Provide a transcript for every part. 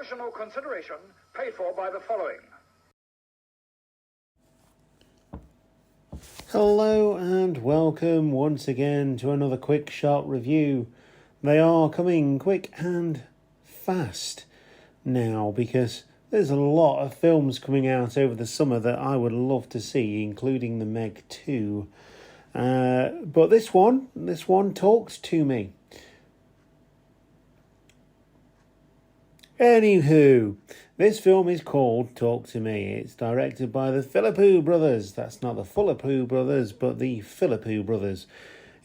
Promotional consideration paid for by the following. Hello and welcome once again to another quick sharp review. They are coming quick and fast now because there's a lot of films coming out over the summer that I would love to see, including the Meg 2. But this one talked to me. Anywho, this film is called Talk to Me. It's directed by the Philippou brothers. That's not the Philippou brothers, but the Philippou brothers.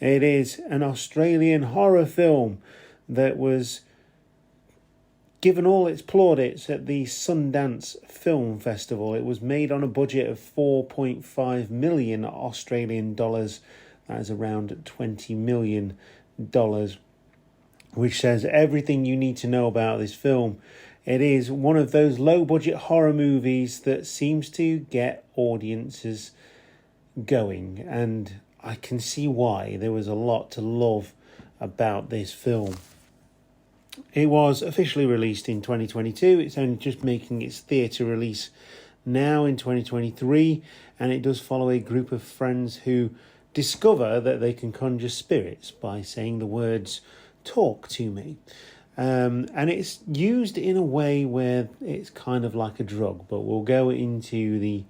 It is an Australian horror film that was given all its plaudits at the Sundance Film Festival. It was made on a budget of 4.5 million Australian dollars. That is around $20 million. Which says everything you need to know about this film. It is one of those low-budget horror movies that seems to get audiences going, and I can see why. There was a lot to love about this film. It was officially released in 2022. It's only just making its theatre release now in 2023, and it does follow a group of friends who discover that they can conjure spirits by saying the words "talk to me," and it's used in a way where it's kind of like a drug, but we'll go into the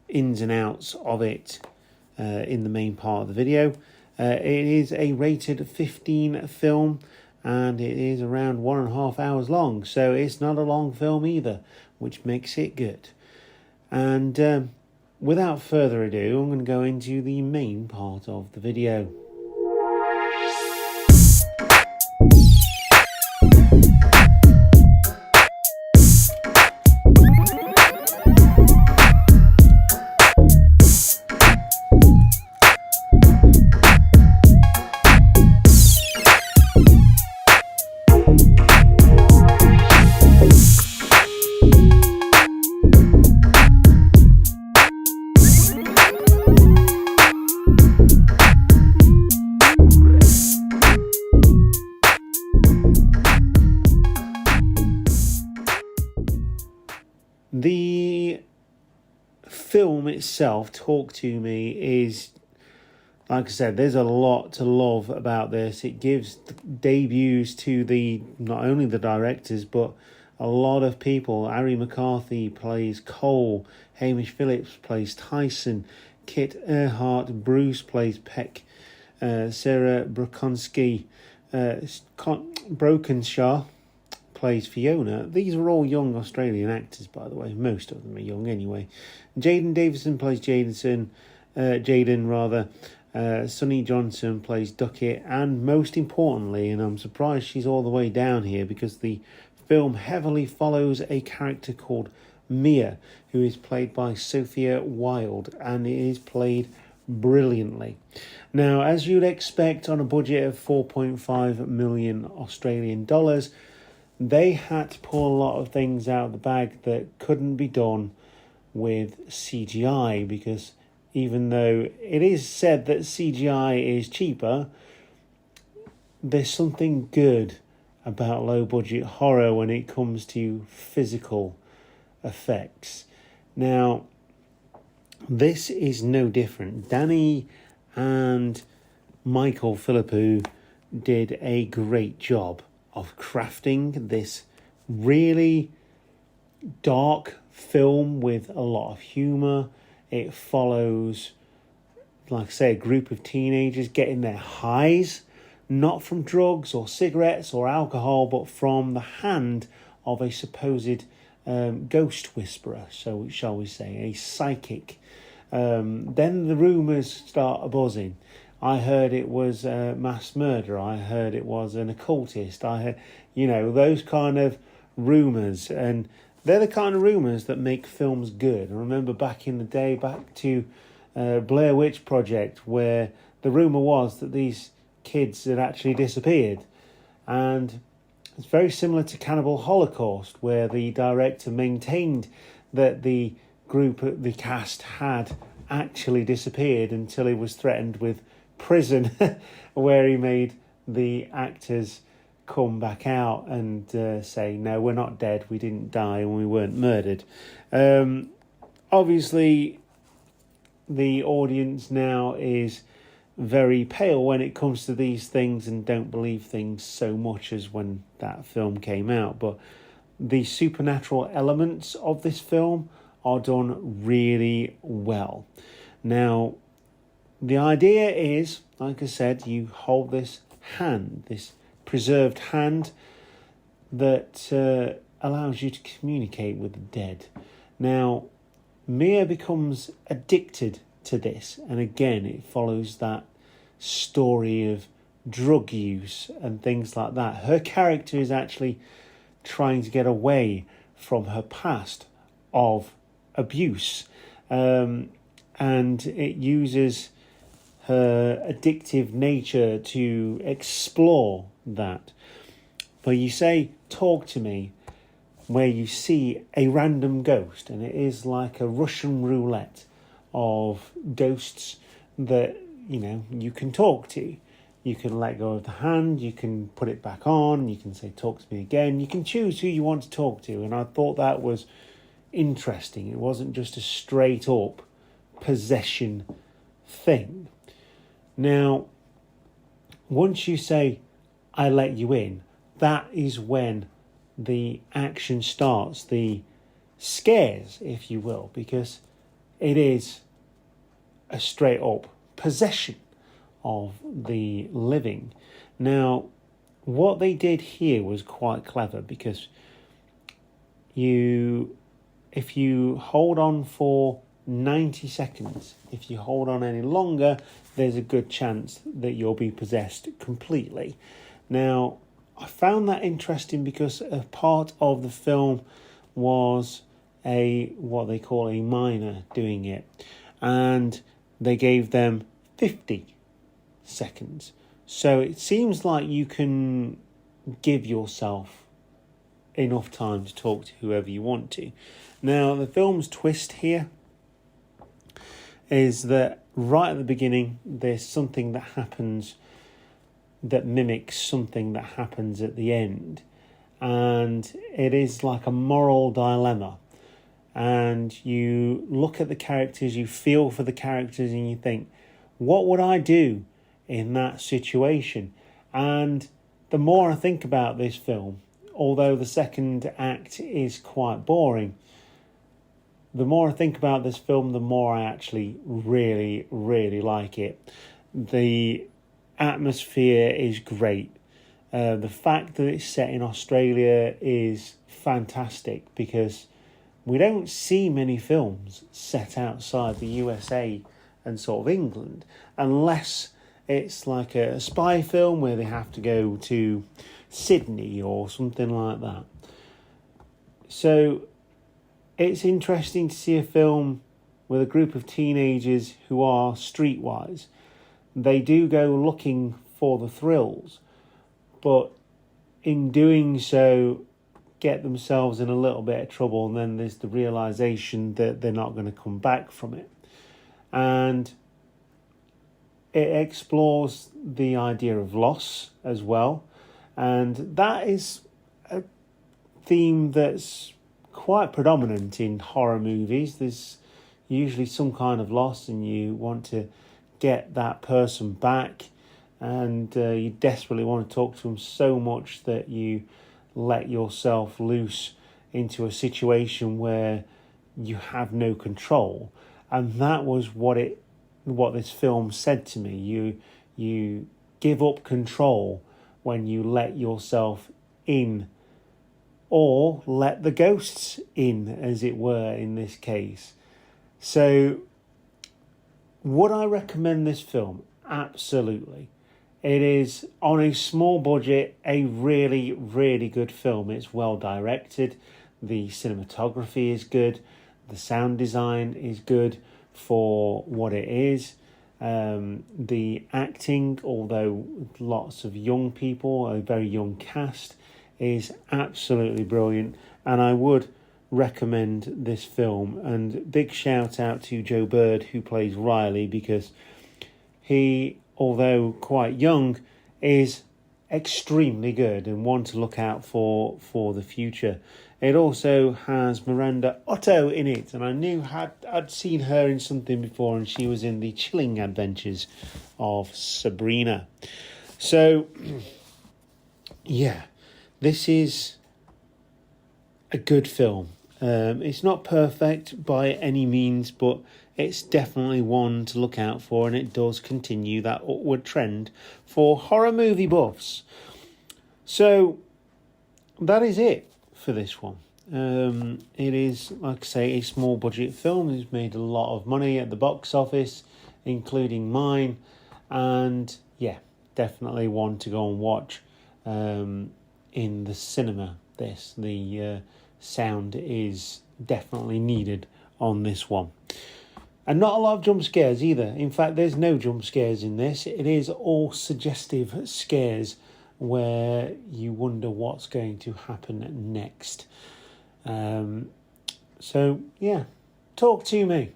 ins and outs of it in the main part of the video. It is a rated 15 film, and it is around 1.5 hours long, so it's not a long film either, which makes it good. And without further ado, I'm going to go into the main part of the video. The film itself, Talk to Me, is, like I said, there's a lot to love about this. It gives debuts to not only the directors, but a lot of people. Ari McCarthy plays Cole, Hamish Phillips plays Tyson, Kit Earhart Bruce plays Peck, Sarah Brokonsky Brokenshaw plays Fiona. These are all young Australian actors, by the way. Most of them are young anyway. Jaden Davison plays Jaden. Sonny Johnson plays Duckett, and most importantly, and I'm surprised she's all the way down here, because the film heavily follows a character called Mia, who is played by Sophia Wilde, and it is played brilliantly. Now, as you'd expect on a budget of 4.5 million Australian dollars, they had to pull a lot of things out of the bag that couldn't be done with CGI, because even though it is said that CGI is cheaper, there's something good about low-budget horror when it comes to physical effects. Now, this is no different. Danny and Michael Philippou did a great job of crafting this really dark film with a lot of humour. It follows, like I say, a group of teenagers getting their highs, not from drugs or cigarettes or alcohol, but from the hand of a supposed ghost whisperer, so shall we say, a psychic. Then the rumours start buzzing. I heard it was a mass murder. I heard it was an occultist. I heard, those kind of rumours. And they're the kind of rumours that make films good. I remember back in the day, back to Blair Witch Project, where the rumour was that these kids had actually disappeared. And it's very similar to Cannibal Holocaust, where the director maintained that the cast had actually disappeared until he was threatened with prison, where he made the actors come back out and say, no, we're not dead, we didn't die, and we weren't murdered. Obviously, the audience now is very pale when it comes to these things and don't believe things so much as when that film came out. But the supernatural elements of this film are done really well. Now, the idea is, like I said, you hold this hand, this preserved hand that allows you to communicate with the dead. Now, Mia becomes addicted to this, and again, it follows that story of drug use and things like that. Her character is actually trying to get away from her past of abuse, and it uses her addictive nature to explore that. But you say, talk to me, where you see a random ghost, and it is like a Russian roulette of ghosts that, you know, you can talk to. You can let go of the hand, you can put it back on, you can say, talk to me again. You can choose who you want to talk to, and I thought that was interesting. It wasn't just a straight up possession thing. Now, once you say, I let you in, that is when the action starts, the scares, if you will, because it is a straight up possession of the living. Now, what they did here was quite clever, because if you hold on for 90 seconds, if you hold on any longer, there's a good chance that you'll be possessed completely. Now, I found that interesting because a part of the film was what they call a minor doing it, and they gave them 50 seconds. So it seems like you can give yourself enough time to talk to whoever you want to. Now, the film's twist here is that right at the beginning, there's something that happens that mimics something that happens at the end. And it is like a moral dilemma. And you look at the characters, you feel for the characters, and you think, what would I do in that situation? And the more I think about this film, although the second act is quite boring, the more I think about this film, the more I actually really, really like it. The atmosphere is great. The fact that it's set in Australia is fantastic, because we don't see many films set outside the USA and sort of England, unless it's like a spy film where they have to go to Sydney or something like that. So it's interesting to see a film with a group of teenagers who are streetwise. They do go looking for the thrills, but in doing so get themselves in a little bit of trouble, and then there's the realisation that they're not going to come back from it. And it explores the idea of loss as well, and that is a theme that's quite predominant in horror movies. There's usually some kind of loss, and you want to get that person back, and you desperately want to talk to them so much that you let yourself loose into a situation where you have no control. And that was what this film said to me. You give up control when you let yourself in, or let the ghosts in, as it were, in this case. So, would I recommend this film? Absolutely. It is, on a small budget, a really, really good film. It's well directed. The cinematography is good. The sound design is good for what it is. The acting, although lots of young people, a very young cast, is absolutely brilliant. And I would recommend this film. And big shout out to Joe Bird, who plays Riley, because he, although quite young, is extremely good and one to look out for the future. It also has Miranda Otto in it, and I knew I'd seen her in something before, and she was in the Chilling Adventures of Sabrina. So, yeah, this is a good film. It's not perfect by any means, but it's definitely one to look out for, and it does continue that upward trend for horror movie buffs. So, that is it for this one. It is, like I say, a small budget film. It's made a lot of money at the box office, including mine, and yeah, definitely one to go and watch in the cinema. The sound is definitely needed on this one, and not a lot of jump scares either. In fact, there's no jump scares in this. It is all suggestive scares where you wonder what's going to happen next. So yeah, talk to me.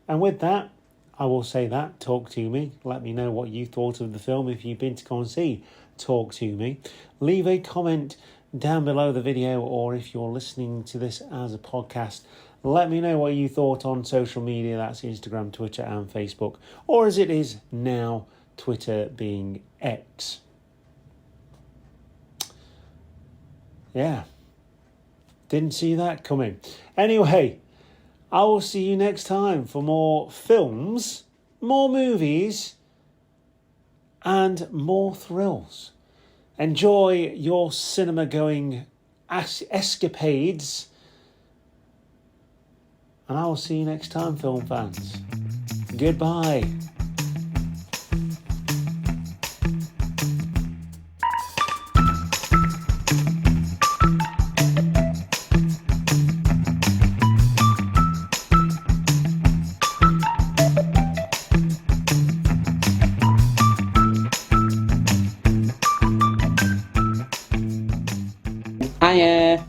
And with that, I will say that, talk to me. Let me know what you thought of the film if you've been to go and see Talk to Me. Leave a comment down below the video, or if you're listening to this as a podcast, let me know what you thought on social media. That's Instagram, Twitter and Facebook, or as it is now, Twitter being X. Yeah, didn't see that coming. Anyway, I will see you next time for more films, more movies, and more thrills. Enjoy your cinema-going escapades, and I will see you next time, film fans. Goodbye. Hiya.